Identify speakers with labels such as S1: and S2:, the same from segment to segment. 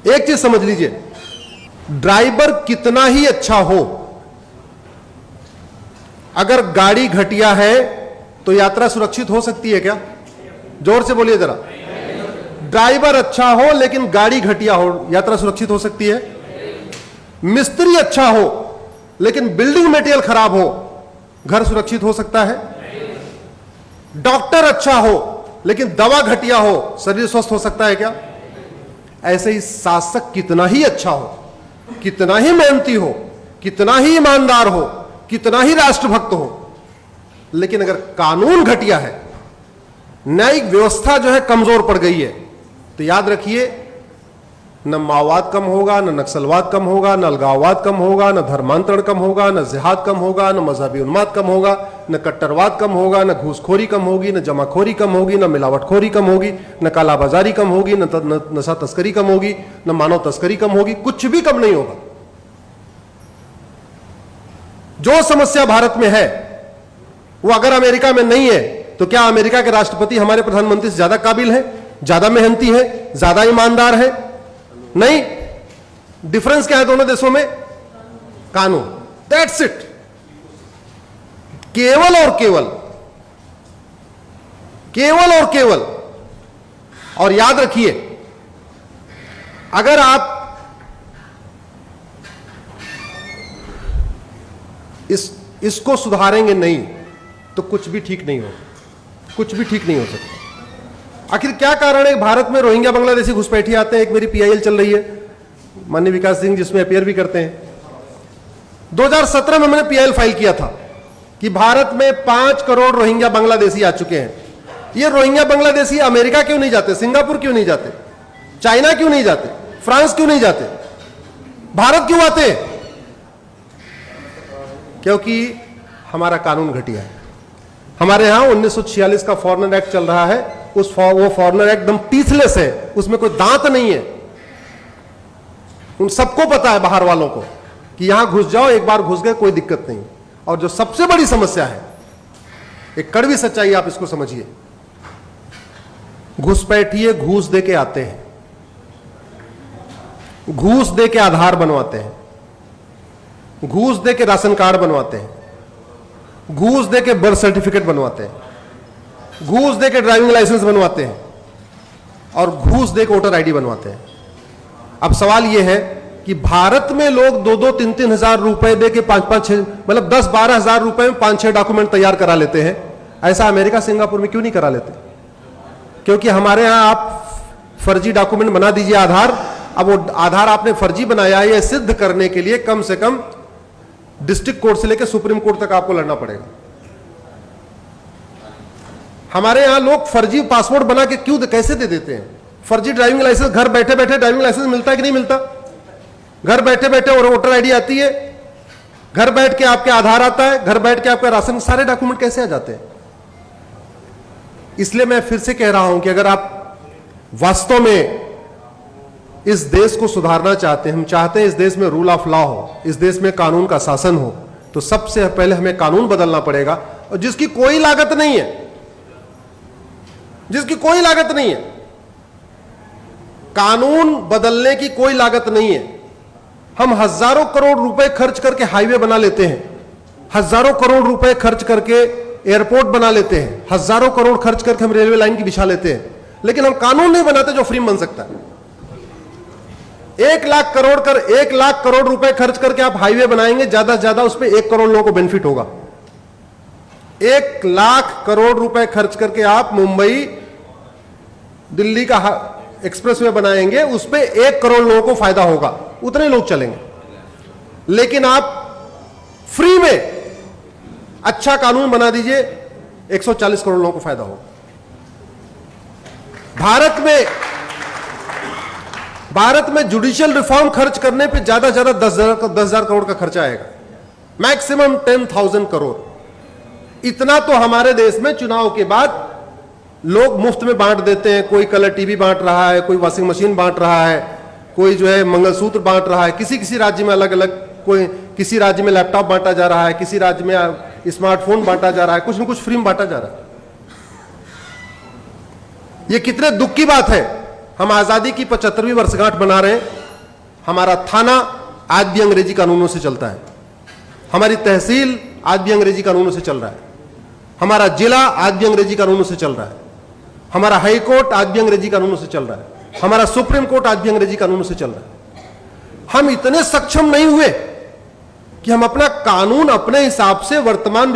S1: एक चीज समझ लीजिए, ड्राइवर कितना ही अच्छा हो, अगर गाड़ी घटिया है तो यात्रा सुरक्षित हो सकती है क्या? जोर से बोलिए जरा। ड्राइवर अच्छा हो लेकिन गाड़ी घटिया हो, यात्रा सुरक्षित हो सकती है? मिस्त्री अच्छा हो लेकिन बिल्डिंग मटेरियल खराब हो, घर सुरक्षित हो सकता है? डॉक्टर अच्छा हो लेकिन दवा घटिया हो, शरीर स्वस्थ हो सकता है क्या? ऐसे ही शासक कितना ही अच्छा हो, कितना ही मेहनती हो, कितना ही ईमानदार हो, कितना ही राष्ट्रभक्त हो, लेकिन अगर कानून घटिया है, न्यायिक व्यवस्था जो है कमजोर पड़ गई है, तो याद रखिए न माओवाद कम होगा, न नक्सलवाद कम होगा, न अलगाववाद कम होगा, न धर्मांतरण कम होगा, न जिहाद कम होगा, न मजहबी उन्माद कम होगा, न कट्टरवाद कम होगा, न घूसखोरी कम होगी, न जमाखोरी कम होगी, न मिलावटखोरी कम होगी, न कालाबाजारी कम होगी, न नशा तस्करी कम होगी, न मानव तस्करी कम होगी, कुछ भी कम नहीं होगा। जो समस्या भारत में है वो अगर अमेरिका में नहीं है, तो क्या अमेरिका के राष्ट्रपति हमारे प्रधानमंत्री से ज्यादा काबिल है, ज्यादा मेहनती है, ज्यादा ईमानदार है? नहीं। डिफरेंस क्या है दोनों देशों में? कानून। That's it. केवल और केवल, केवल और केवल। और याद रखिए, अगर आप इसको सुधारेंगे नहीं तो कुछ भी ठीक नहीं होगा, कुछ भी ठीक नहीं हो सकता। आखिर क्या कारण है भारत में रोहिंग्या बांग्लादेशी घुसपैठिए आते हैं? एक मेरी पीआईएल चल रही है, माननीय विकास सिंह जिसमें अपियर भी करते हैं। 2017 में मैंने पीआईएल फाइल किया था कि भारत में 5 करोड़ रोहिंग्या बांग्लादेशी आ चुके हैं। ये रोहिंग्या बांग्लादेशी अमेरिका क्यों नहीं जाते, सिंगापुर क्यों नहीं जाते, चाइना क्यों नहीं जाते, फ्रांस क्यों नहीं जाते, भारत क्यों आते? क्योंकि हमारा कानून घटिया है। हमारे यहां 1946 का फॉरेनर एक्ट चल रहा है, वो फॉरेनर एक्ट एकदम टीथलेस है, उसमें कोई दांत नहीं है। उन सबको पता है, बाहर वालों को, कि यहां घुस जाओ, एक बार घुस गए कोई दिक्कत नहीं। और जो सबसे बड़ी समस्या है, एक कड़वी सच्चाई आप इसको समझिए, घुसपैठिए घूस दे के आते हैं, घूस दे के आधार बनवाते हैं, घूस दे के राशन कार्ड बनवाते हैं, घूस दे के बर्थ सर्टिफिकेट बनवाते हैं, घूस दे के ड्राइविंग लाइसेंस बनवाते हैं, और घूस दे के वोटर आईडी बनवाते हैं। अब सवाल यह है कि भारत में लोग 2-2, 3-3 हजार रुपए दे के 5-5, मतलब 10-12 हजार रुपए में 5-6 डॉक्यूमेंट तैयार करा लेते हैं। ऐसा अमेरिका सिंगापुर में क्यों नहीं करा लेते? क्योंकि हमारे यहां आप फर्जी डॉक्यूमेंट बना दीजिए आधार, अब वो आधार आपने फर्जी बनाया है, यह सिद्ध करने के लिए कम से कम डिस्ट्रिक्ट कोर्ट से लेकर सुप्रीम कोर्ट तक आपको लड़ना पड़ेगा। हमारे यहां लोग फर्जी पासपोर्ट बना के क्यों, कैसे दे देते हैं? फर्जी ड्राइविंग लाइसेंस, घर बैठे बैठे ड्राइविंग लाइसेंस मिलता है कि नहीं मिलता? घर बैठे बैठे और वोटर आईडी आती है, घर बैठ के आपके आधार आता है, घर बैठ के आपका राशन, सारे डॉक्यूमेंट कैसे आ जाते हैं? इसलिए मैं फिर से कह रहा हूं कि अगर आप वास्तव में इस देश को सुधारना चाहते हैं, हम चाहते हैं इस देश में रूल ऑफ लॉ हो, इस देश में कानून का शासन हो, तो सबसे पहले हमें कानून बदलना पड़ेगा, और जिसकी कोई लागत नहीं है, जिसकी कोई लागत नहीं है। कानून बदलने की कोई लागत नहीं है। हम हजारों करोड़ रुपए खर्च करके हाईवे बना लेते हैं, हजारों करोड़ रुपए खर्च करके एयरपोर्ट बना लेते हैं, हजारों करोड़ खर्च करके हम रेलवे लाइन की बिछा लेते हैं, लेकिन हम कानून नहीं बनाते जो फ्री में बन सकता है। 1 लाख करोड़ रुपए खर्च करके आप हाईवे बनाएंगे, ज्यादा से ज्यादा उस पर 1 करोड़ लोगों को बेनिफिट होगा। 1 लाख करोड़ रुपए खर्च करके आप मुंबई दिल्ली का एक्सप्रेसवे बनाएंगे, उस पे 1 करोड़ लोगों को फायदा होगा, उतने लोग चलेंगे। लेकिन आप फ्री में अच्छा कानून बना दीजिए, 140 करोड़ लोगों को फायदा होगा। भारत में जुडिशियल रिफॉर्म खर्च करने पे ज्यादा से ज्यादा 10,000 करोड़ का खर्चा आएगा, मैक्सिमम 10,000 करोड़। इतना तो हमारे देश में चुनाव के बाद लोग मुफ्त में बांट देते हैं। कोई कलर टीवी बांट रहा है, कोई वॉशिंग मशीन बांट रहा है, कोई जो है मंगलसूत्र बांट रहा है, किसी किसी राज्य में अलग अलग, कोई किसी राज्य में लैपटॉप बांटा जा रहा है, किसी राज्य में स्मार्टफोन बांटा जा रहा है, कुछ न कुछ फ्री में बांटा जा रहा है। ये कितने दुख की बात है हम आजादी की 75वीं वर्षगांठ मना रहे हैं। हमारा थाना आज भी अंग्रेजी कानूनों से चलता है, हमारी तहसील आज भी अंग्रेजी कानूनों से चल रहा है, हमारा जिला आज भी अंग्रेजी कानूनों से चल रहा है, हमारा हाई कोर्ट आज भी अंग्रेजी कानूनों से चल रहा है, हमारा सुप्रीम कोर्ट आज भी अंग्रेजी कानूनों से चल रहा है। हम इतने सक्षम नहीं हुए कि हम अपना कानून अपने हिसाब से वर्तमान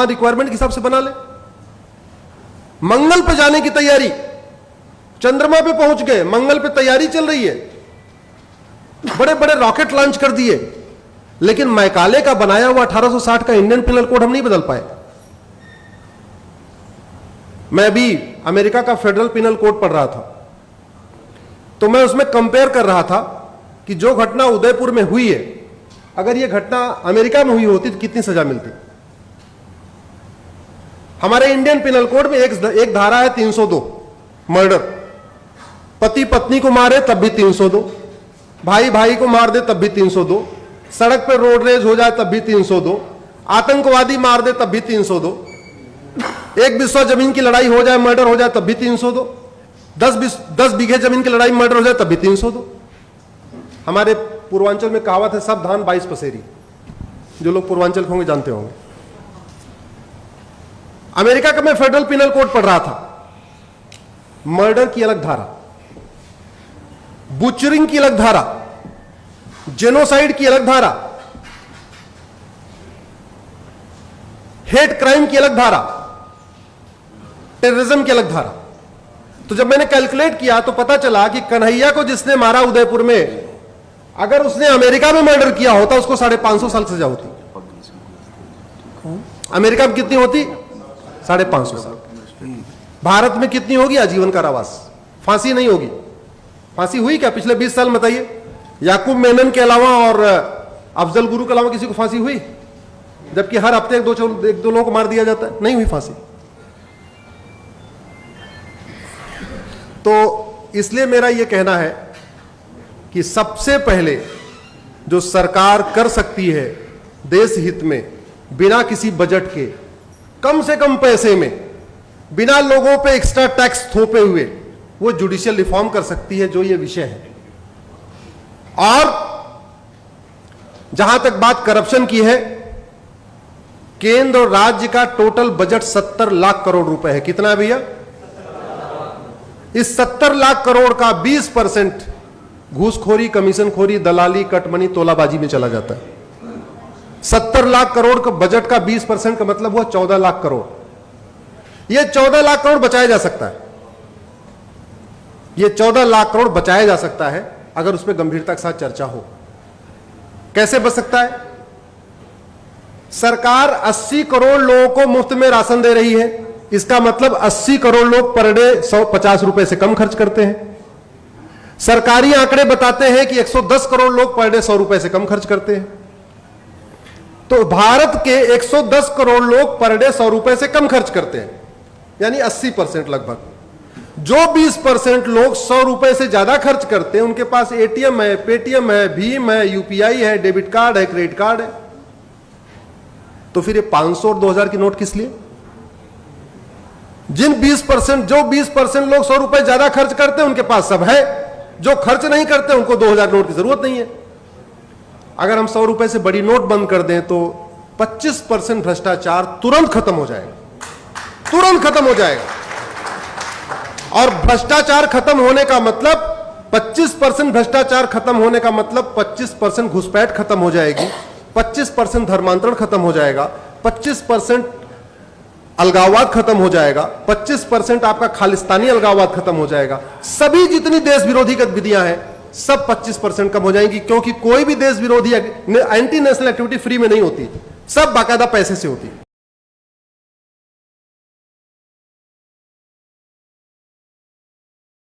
S1: रिक्वायरमेंट के हिसाब से बना ले। मंगल पे जाने की तैयारी, चंद्रमा पे पहुंच गए, मंगल पे तैयारी चल रही है, बड़े बड़े रॉकेट लॉन्च कर दिए, लेकिन मैकाले का बनाया हुआ 1860 का इंडियन पिनल कोड हम नहीं बदल पाए। मैं भी अमेरिका का फेडरल पिनल कोड पढ़ रहा था, तो मैं उसमें कंपेयर कर रहा था कि जो घटना उदयपुर में हुई है, अगर यह घटना अमेरिका में हुई होती तो कितनी सजा मिलती। हमारे इंडियन पिनल कोड में एक धारा है 302 मर्डर, पति पत्नी को मारे तब भी 302, भाई भाई को मार दे तब भी 302, सड़क पर रोड रेज हो जाए तब भी 302, आतंकवादी मार दे तब भी 302, एक बिस्वा जमीन की लड़ाई हो जाए, मर्डर हो जाए तब भी 302, 10 बीघे जमीन की लड़ाई मर्डर हो जाए तब भी 302। हमारे पूर्वांचल में कहावत है, सब धान 22 पसेरी। जो लोग पूर्वांचल के होंगे जानते होंगे। अमेरिका का मैं फेडरल पिनल कोड पढ़ रहा था, मर्डर की अलग धारा, बुचरिंग की अलग धारा, जेनोसाइड की अलग धारा, हेट क्राइम की अलग धारा, टेररिज्म की अलग धारा। तो जब मैंने कैलकुलेट किया तो पता चला कि कन्हैया को जिसने मारा उदयपुर में, अगर उसने अमेरिका में मर्डर किया होता उसको 550 साल सजा होती। अमेरिका में कितनी होती? 550 साल। भारत में कितनी होगी? आजीवन कारावास, फांसी नहीं होगी। फांसी हुई क्या पिछले 20 साल में? बताइए। याकूब मेनन के अलावा और अफजल गुरु के अलावा किसी को फांसी हुई? जबकि हर हफ्ते एक दो लोगों को मार दिया जाता है। नहीं हुई फांसी। तो इसलिए मेरा यह कहना है कि सबसे पहले जो सरकार कर सकती है देश हित में, बिना किसी बजट के, कम से कम पैसे में, बिना लोगों पे एक्स्ट्रा टैक्स थोपे हुए, वो जुडिशियल रिफॉर्म कर सकती है, जो ये विषय है। और जहां तक बात करप्शन की है, केंद्र और राज्य का टोटल बजट 70 लाख करोड़ रुपए है। कितना है भैया? इस 70 लाख करोड़ का 20% घूसखोरी, कमीशनखोरी, दलाली, कटमनी, तोलाबाजी में चला जाता है। 70 लाख करोड़ का बजट का 20% का मतलब हुआ 14 लाख करोड़। यह 14 लाख करोड़ बचाया जा सकता है। यह 14 लाख करोड़ बचाया जा सकता है अगर उस पर गंभीरता के साथ चर्चा हो। कैसे बच सकता है? सरकार 80 करोड़ लोगों को मुफ्त में राशन दे रही है। इसका मतलब 80 करोड़ लोग पर डे 150 रुपए से कम खर्च करते हैं। सरकारी आंकड़े बताते हैं कि 110 करोड़ लोग पर डे 100 रुपए से कम खर्च करते हैं। तो भारत के 110 करोड़ लोग पर डे 100 रुपए से कम खर्च करते हैं, यानी 80% लगभग। जो 20% लोग 100 रुपए से ज्यादा खर्च करते हैं, उनके पास एटीएम है, पेटीएम है, भीम है, यूपीआई है, डेबिट कार्ड है, क्रेडिट कार्ड है। तो फिर ये 500 और 2000 की नोट किस लिए? जो 20% लोग 100 रुपए ज्यादा खर्च करते हैं, उनके पास सब है। जो खर्च नहीं करते, उनको 2000 नोट की जरूरत नहीं है। अगर हम 100 रुपए से बड़ी नोट बंद कर दें तो 25% भ्रष्टाचार तुरंत खत्म हो जाएगा, तुरंत खत्म हो जाएगा। और भ्रष्टाचार खत्म होने का मतलब 25% भ्रष्टाचार खत्म होने का मतलब 25% घुसपैठ खत्म हो जाएगी, 25% धर्मांतरण खत्म हो जाएगा, 25% अलगाववाद खत्म हो जाएगा, 25% आपका खालिस्तानी अलगाववाद खत्म हो जाएगा। सभी जितनी देश विरोधी गतिविधियां हैं सब 25% कम हो जाएंगी, क्योंकि कोई भी देश विरोधी एंटी नेशनल एक्टिविटी फ्री में नहीं होती, सब बाकायदा पैसे से होती है।